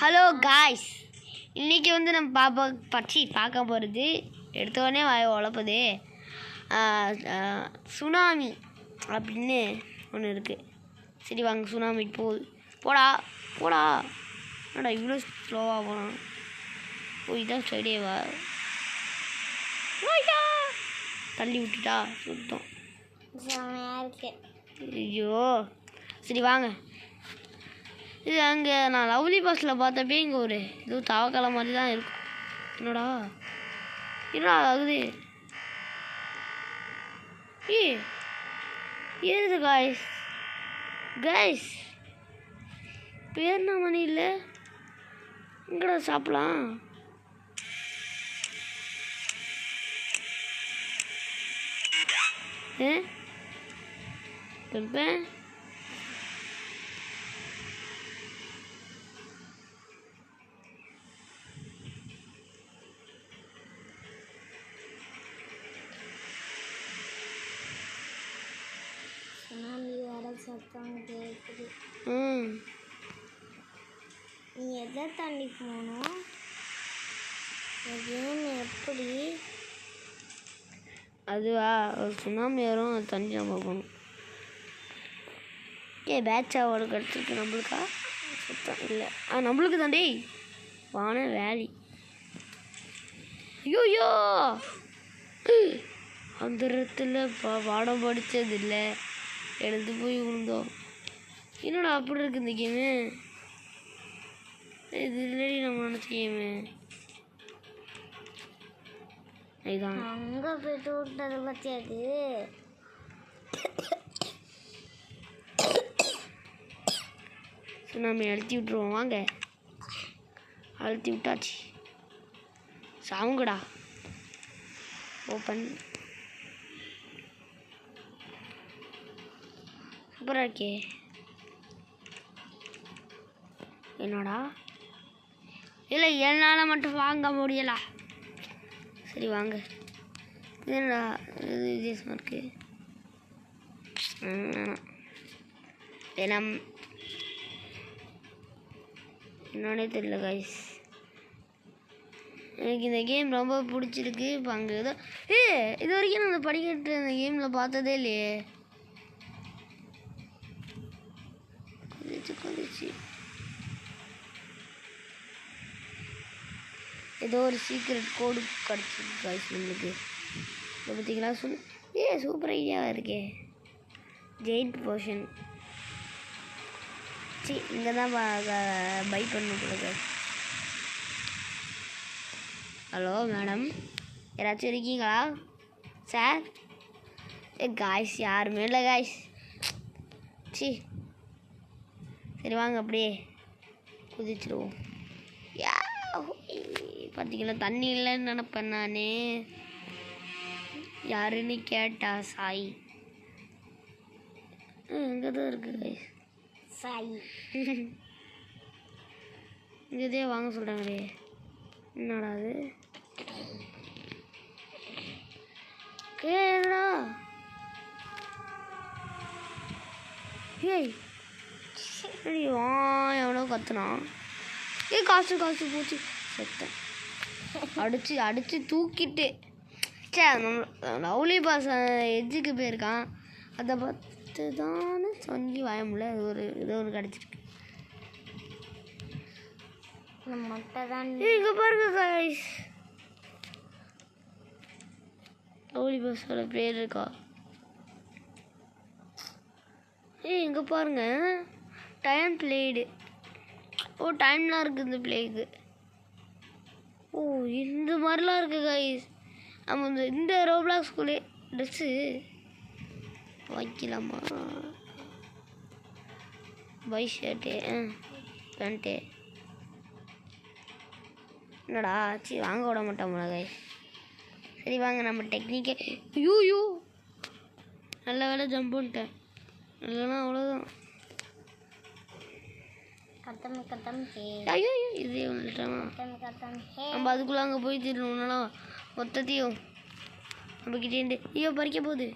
Hello guys, இன்றைக்கி வந்து நம்ம பார்க்க போகிறது எடுத்தோடனே வாய உழப்புது. சுனாமி அப்படின்னு ஒன்று இருக்குது. சரி வாங்க, சுனாமி போடா போடா. என்னடா இவ்வளோ ஸ்லோவாக போனான்? போய் தான் ஸ்டடியேவா தள்ளி விட்டுட்டா சுத்தம். ஐயோ சரி வாங்க. இது அங்கே நான் லவ்லி பஸ்ஸில் பார்த்தப்பே இங்கே ஒரு இது தவக்கால மாதிரி தான் இருக்கும். என்னடா ஆகுது? ஏறுது காய்ஸ். பேர்னா மணி இல்லை, எங்கடா சாப்பிடலாம்? பெப்பேன் சத்தம் கேட்குது. நீ எதை தாண்டி போகணும்? எப்படி? அதுவா, ஒரு சுனாமி வரும், அது தண்ணி நம்ம போகணும். பேட்சா ஒரு கிடச்சிருக்கு நம்மளுக்கா? சுத்தம் இல்லை. நம்மளுக்கு தாண்டி வான வேலி. ஐயோ அந்த இடத்துல பாடம் படித்தது இல்லை, எழுந்து போய் விழுந்தோம். என்னடா அப்படி இருக்கு இந்த கேமு? இது இல்லடி நம்ம நினச்ச கேமு. இதுதான் அங்கே போய்ட்டு விட்டது பற்றியாது. சுனாமி அழுத்தி விட்டுருவோம் வாங்க. அழுத்தி விட்டாச்சு. சாவுங்கடா. ஓப்பன். சூப்பராக இருக்கே. என்னடா இல்லை, என்னால் மட்டும் வாங்க முடியல. சரி வாங்க. என்னடா இது வித்தியாசமாக இருக்கு. வேணாம், என்னன்னே தெரியல காய்ஸ். எனக்கு இந்த கேம் ரொம்ப பிடிச்சிருக்கு. இப்போ அங்கே ஏதோ இது வரைக்கும் நான் படிக்கட்டு இந்த கேமில் பார்த்ததே இல்லையே. கொதிச்சு ஏதோ ஒரு சீக்ரெட் கோடு கிடச்சிருக்கு காய்ஸ் நம்மளுக்கு. இதை பார்த்தீங்களா? சூப்பர் ஐடியாவாக இருக்கே. Giant portion. இங்கே தான் பை பண்ண. ஹலோ மேடம், யாராச்சும் இருக்கீங்களா சார்? காய்ஸ் யாருமே இல்லை காய்ஸ். சரி வாங்க அப்படியே குதிச்சிடுவோம். பார்த்தீங்களா, தண்ணி இல்லைன்னு நினப்பேன் நான். யாருன்னு கேட்டா சாய். இங்கே தான் இருக்குது காய்ஸ். சாய் இங்கேதே வாங்க சொல்கிறாங்களே. என்னடா அது? கேடா. சரி எவ்வளோ கத்துனான். காசு போச்சு. செத்தேன். அடிச்சு தூக்கிட்டு லவ்லி பாஸ் எஜ்ஜுக்கு போயிருக்கான். அதை பார்த்து தானே சொல்லி வாய முடியல. அது ஏதோ ஒரு கிடச்சிருக்கு. இங்கே பாருங்க காய்ஸ், லவ்லி பாஸோட பேர் இருக்கா? இங்கே பாருங்க, டைம் பிளேடு. டைம்லாம் இருக்குது இந்த பிளேக்கு. இந்த மாதிரிலாம் இருக்குது காய்ஸ். நம்ம இந்த ரோப்ளாக் ஸ்கூலே ட்ரெஸ்ஸு வைக்கலாமா? Buy shirt pant. என்னடா வாங்க விட மாட்டோம்ல காய்ஸ். சரி வாங்க நம்ம டெக்னிக்கே. ஐயோ நல்ல வேலை ஜம்ப் பண்ணிட்டேன். இல்லைன்னா அவ்வளோதான். ஐயோ இது நம்ம அதுக்குள்ள அங்கே போய் திருணும்னா மொத்தத்தையும் நம்மக்கிட்டேருந்து ஐயோ பறிக்க போகுது.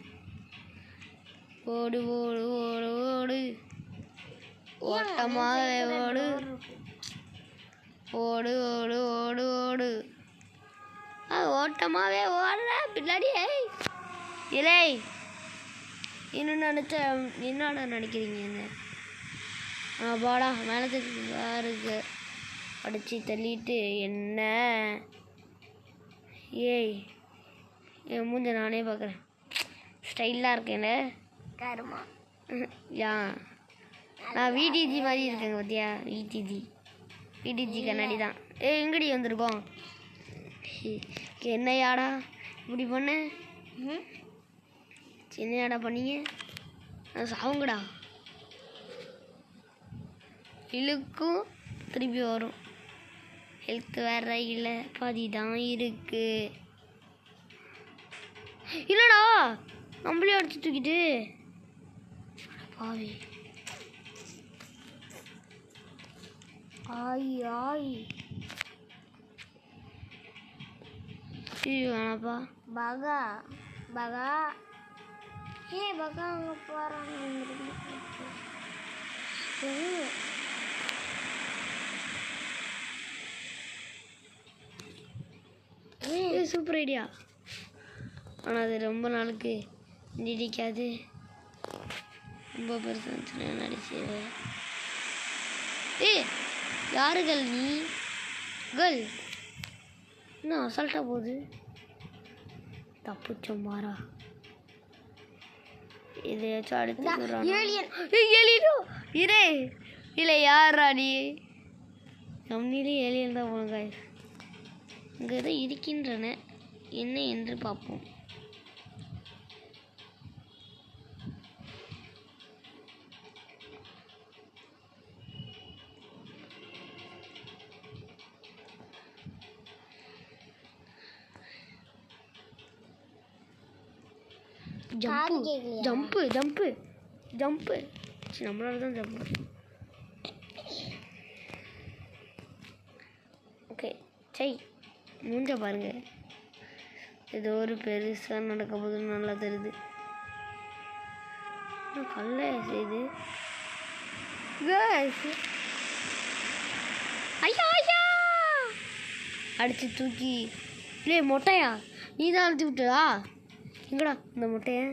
ஓடு ஓடு ஓடு ஓடு ஓட்டமாக ஓடு. ஓடு ஓடு ஓடு ஓடு ஓட்டமாவே ஓடுற பின்னாடி இலை இன்னும் என்னடா நினைக்கிறீங்க என்ன பாடா மேலத்துக்கு பாருங்க அடிச்சு தள்ளிட்டு என்ன ஏய் என் மூஞ்ச நானே பார்க்குறேன் ஸ்டைலாக இருக்கேன்ல கருமா யா நான் விடிஜி மாதிரி இருக்கேங்க பார்த்தியா விடிஜி கண்ணாடி தான் எங்கடி வந்திருக்கோம் என்னையாடா இப்படி பண்ண என்னையாடா பண்ணீங்க சாவுங்கடா இழுக்கும் திருப்பி வரும் ஹெல்த் வேற இல்லை பாதி தான் இருக்கு இல்லைடா நம்மளே அடிச்சு தூக்கிட்டு பாவி ஆய் ஆய் வேணாப்பா பகா பகா பகா அங்கே போகிறாங்க சூப்பர் ஐடியா ஆனால் அது ரொம்ப நாளுக்கு நீடிக்காது ரொம்ப பெருசாக நடிச்சு யாருகள் நீ கேர்ள் இன்னும் அசால்ட்டாக போகுது தப்புச்சோம் மாறா இதையாச்சும் அடுத்து இரே இல்லை யாரா நீ நம்மளே ஏலியன் தான் போங்க இங்கே தான் இருக்கின்றன என்ன என்று பார்ப்போம் ஜம்ப்பு நம்மளால தான் ஜம்ப்பு ஓகே சை மூஞ்ச பாருங்க ஏதோ ஒரு பெருசாக நடக்க போதுன்னு நல்லா தெரியுது கல்ல செய்து ஐயா ஐயா அடிச்சு தூக்கி இல்லை மொட்டையா நீ தான் அழுத்தி விட்டா எங்கடா இந்த முட்டையை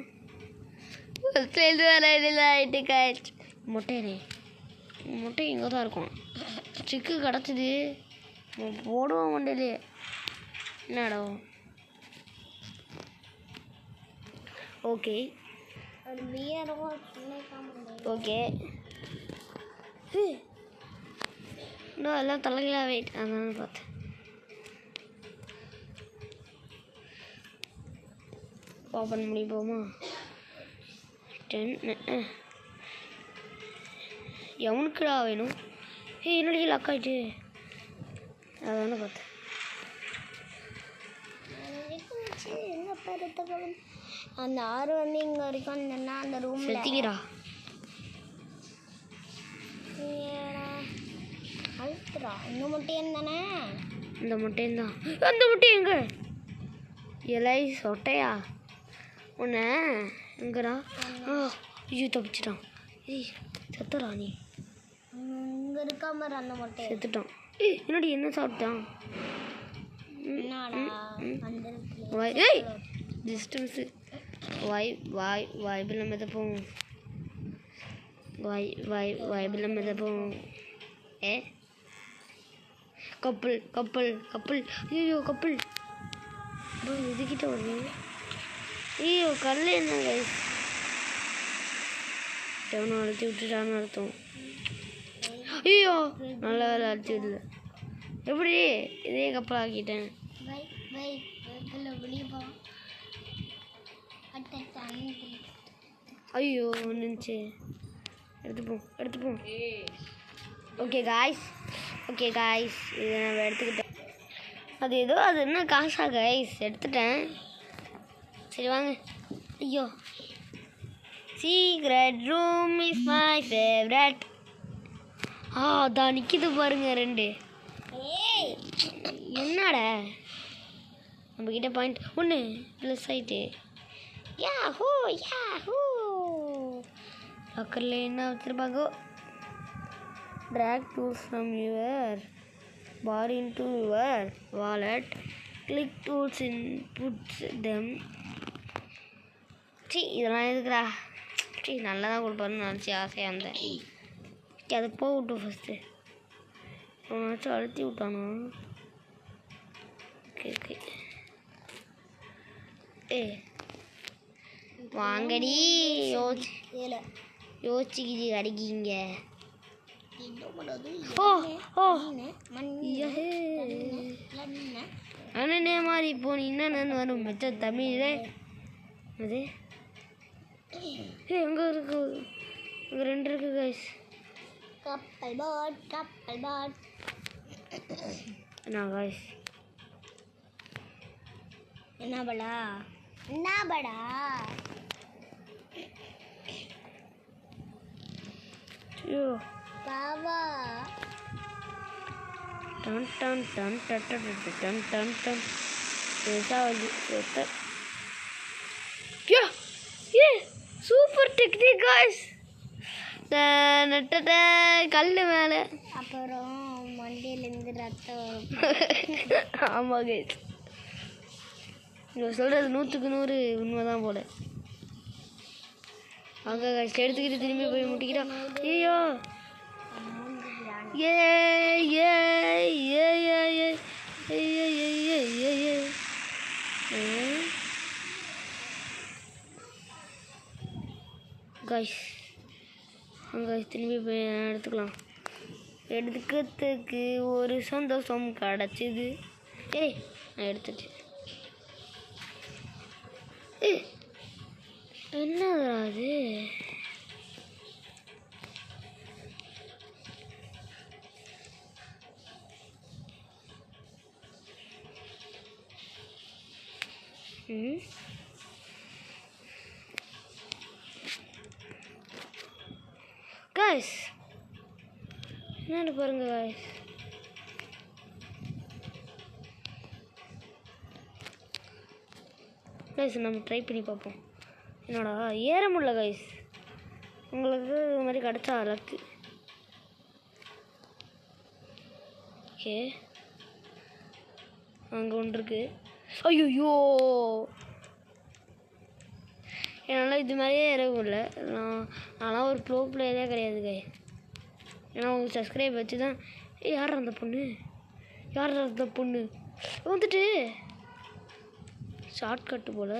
முட்டையனே முட்டை இங்கே தான் இருக்கும் சிக்கு கிடச்சிது போடுவோம் மண்டையிலே என்னடா ஓகே ஓகே இன்னும் எல்லாம் தலைகளாக வெயிட் அதனால பார்த்தேன் ஓப்பன் பண்ணி போமா 10 எவனுக்குடா வேணும் என்னடி லாக் ஆகிட்டு அதான பார்த்தேன் அந்த ஆறு வந்து இங்கே வரைக்கும் இருந்தேன்னா அந்த ரூம் செத்திக்கிறா அழுத்துறா இந்த முட்டையும் தானே இந்த முட்டையும் தான் அந்த முட்டை எங்க இலை சொட்டையா உன்ன எங்கடா ஐயோ தப்பிச்சிட்டான் ஏய் செத்துறா நீ இங்கே இருக்காம அந்த முட்டை செத்துட்டான் என்னடி என்ன சாப்பிட்டான் ஏய் டிஸ்டன்ஸு வாய்பில் மிதப்போம் வாய்பில் மிதப்போம் கப்பல் ஐயோ கப்பல் இதுக்கிட்ட வருது ஐயோ கல் என்ன கைஸ் எவனும் அழுத்தி விட்டுட்டான்னு அர்த்தம் ஐயோ நல்ல வேலை அழுத்தி விடல எப்படி இதே கப்பல் ஆக்கிட்டேன் ஐயோ நினச்சி எடுத்துப்போம் ஓகே காய்ஸ் இதை நம்ம எடுத்துக்கிட்டேன் அது என்ன காசா கைஸ் எடுத்துட்டேன் சரி வாங்க ஐயோ secret room is my favourite அதான் நிற்கிது பாருங்க 2 என்னடா நம்மக்கிட்ட பாயிண்ட் 1 ப்ளஸ் ஆகிட்டு யாஹூ லாக்கரில் என்ன வச்சுருப்பாங்க drag tools from your bar into your wallet. Click tools and put them. இதெல்லாம் எதுக்குடா? நல்லா தான் கொடுப்பாருன்னு நினச்சி ஆசையாக இருந்தேன். அதை போகட்டும் ஃபஸ்ட்டு. அவனாச்சும் அழுத்தி விட்டானா? ஓகே வாங்கடி யோசிச்சுக்கிட்டு அடிக்கிங்க. அண்ணனே மாதிரி இப்போ நீ என்னன்னு வரும் மிச்ச தமிழே. அது எங்கே இருக்கு? இங்கே 2 இருக்கு கைஸ். கப்பல் பாட் என்ன கைஸ்? என்ன படா ஐயோ பாவா டன் டன் டன் டன் டன் டன் டன் டன் சூப்பர் டெக்னிக் கைஸ். கல் மேலே அப்புறம் மண்டையிலேருந்து ரத்தம் வரும். ஆமாம் கைஸ், நீங்கள் சொல்கிறது 100க்கு 100 உண்மைதான் போல. அங்கே கைஸ் எடுத்துக்கிட்டு திரும்பி போய் முட்டிக்கிட்டா. ஐயோ ஏ ஏ ஏ ஏ ஏ ஏ ஏ ஏ கைஸ் அங்கே திரும்பி போய் எடுத்துக்கலாம். எடுக்கிறதுக்கு ஒரு சந்தோஷம் கிடச்சிது. நான் எடுத்துட்டேன். என்னது அது? கைஸ் என்னன்னு பாருங்க கைஸ். கைஸ் நம்ம ட்ரை பண்ணி பார்ப்போம். என்னடா ஏற முடியல கைஸ். உங்களுக்கு இது மாதிரி கிடச்சா லக்கு. ஓகே அங்கே ஒன்று இருக்கு. ஐயோ என்னால் இது மாதிரியே ஏற முடியல. நான்லாம் ஒரு ப்ரோ பிளேயரே கிடையாது கை. ஏன்னா உங்களுக்கு சப்ஸ்கிரைப் வச்சு தான். யார் அந்த பொண்ணு வந்துட்டு ஷார்ட்கட்டு போல்.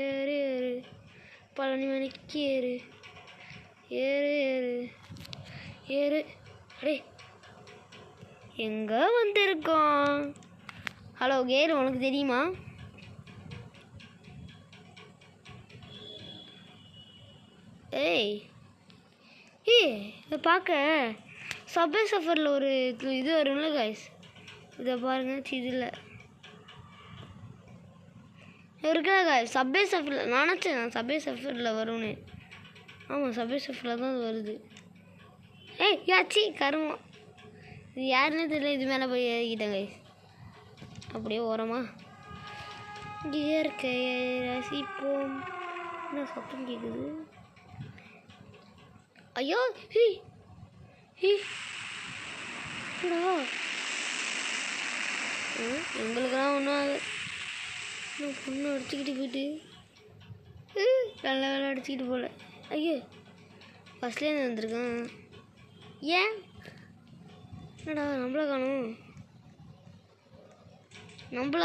ஏறு ஏறு பழனி மணிக்கு ஏறு ஏறு ஏறு ஏறு. அடே எங்கே வந்திருக்கோம்? ஹலோ கேர், உனக்கு தெரியுமா? இதை பார்க்க சப்வே சஃபரில் ஒரு இது வரும்ல கைஸ். இதை பாருங்க. இதில் இருக்குதா கைஸ் சப்வே சஃபரில்? நினச்சேன் சப்வே சஃபரில் வரும்னு. ஆமாம் சப்வே சஃபரில் தான் அது வருது. யாச்சி கருமம். இது யாருன்னே தெரியல. இது மேலே போய் ஏறிக்கிட்டேன் கைஸ். அப்படியே ஓரமா இயற்கையை ரசிப்போம். என்ன சத்தம் கேட்குது? ஐயோ எங்களுக்கெல்லாம் ஒன்றும் ஆகுது. பொண்ணு அடிச்சுக்கிட்டு போயிட்டு நல்ல வேலை அடிச்சுக்கிட்டு போகல. ஐயோ ஃபஸ்ட்லேருந்து வந்திருக்கான். ஏன் என்னடா நம்மள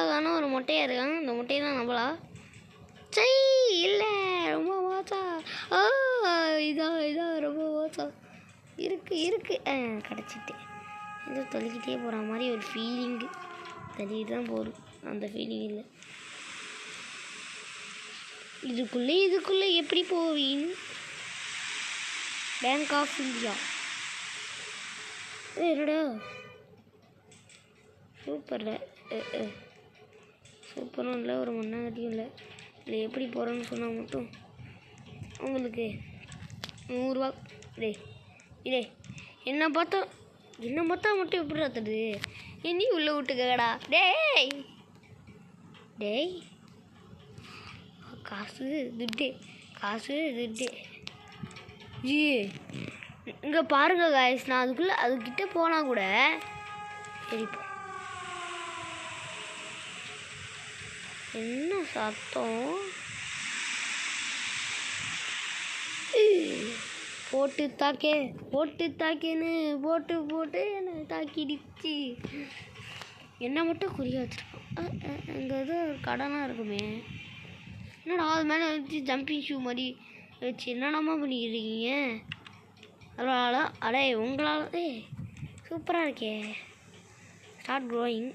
காணும் ஒரு மொட்டையாக இருக்காங்க. இந்த மொட்டையை தான் நம்மளா? சை இல்லை ரொம்ப மோசா. இதான் ரொம்ப மோசம். இருக்கு கிடச்சிட்டு ஏதோ தள்ளிக்கிட்டே போகிற மாதிரி ஒரு ஃபீலிங்கு. தள்ளிட்டு தான் போகும். அந்த ஃபீலிங் இல்லை. இதுக்குள்ளே எப்படி போவீன்? Bank of India. என்னடா சூப்பரில் சூப்பரும் இல்லை ஒரு மண்ணாங்கட்டியும் இல்லை. இல்லை எப்படி போகிறோன்னு சொன்னால் மட்டும் உங்களுக்கு 100 ரூபா. இதே என்ன பார்த்தா மட்டும் எப்படி தருது? இனி உள்ளே விட்டுக்கடா. டேய் காசு துட்டு. இங்கே பாருங்க காய்ஸ், நான் அதுக்கிட்ட போனால் கூட சரிப்பா. என்ன சத்தம்? போட்டு தாக்கேன்னு போட்டு என்ன தாக்கிடுச்சு. என்ன மட்டும் குறிய வச்சுருக்கோம். இங்கே ஏதோ ஒரு கடனாக இருக்குமே. என்னடா அது மேலே வச்சு ஜம்பிங் ஷூ மாதிரி வச்சு என்னென்னமா பண்ணிக்கிறீங்க? அதனால அடே உங்களால் சூப்பராக இருக்கே. Start growing.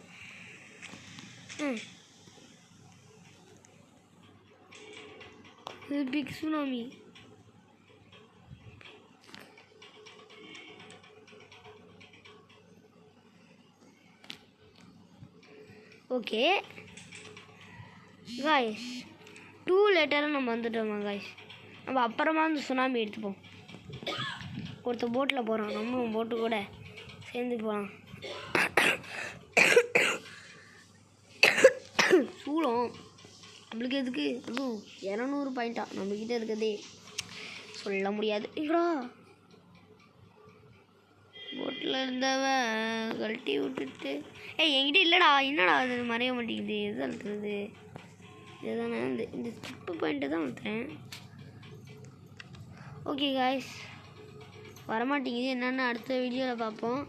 Big tsunami. Okay guys, 2 லேட்டராக நம்ம வந்துட்டோமா காய்ஸ். நம்ம அப்புறமா அந்த சுனாமி எடுத்துப்போம். ஒருத்தர் போட்டில் போகிறோம், நம்மளும் போட்டு கூட சேர்ந்து போகலாம். சூளம் நம்மளுக்கு எதுக்கு? அதுவும் 200 பாயிண்டா நம்மக்கிட்ட இருக்கிறதே சொல்ல முடியாது. இங்கடா போட்டில் இருந்தவன் கழட்டி விட்டுட்டு என்கிட்ட இல்லைடா. என்னடா அது மறைய மாட்டேங்குது? எது அழுத்துறது? இதுதானே இந்த ஸ்கிப்பு பாயிண்ட்டு தான் அழுத்துறேன். ஓகே காய்ஸ், வரமாட்டேங்குது. என்னென்னு அடுத்த வீடியோவில் பார்ப்போம்.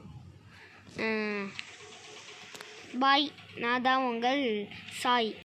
பாய். நான் தான் உங்கள் சாய்.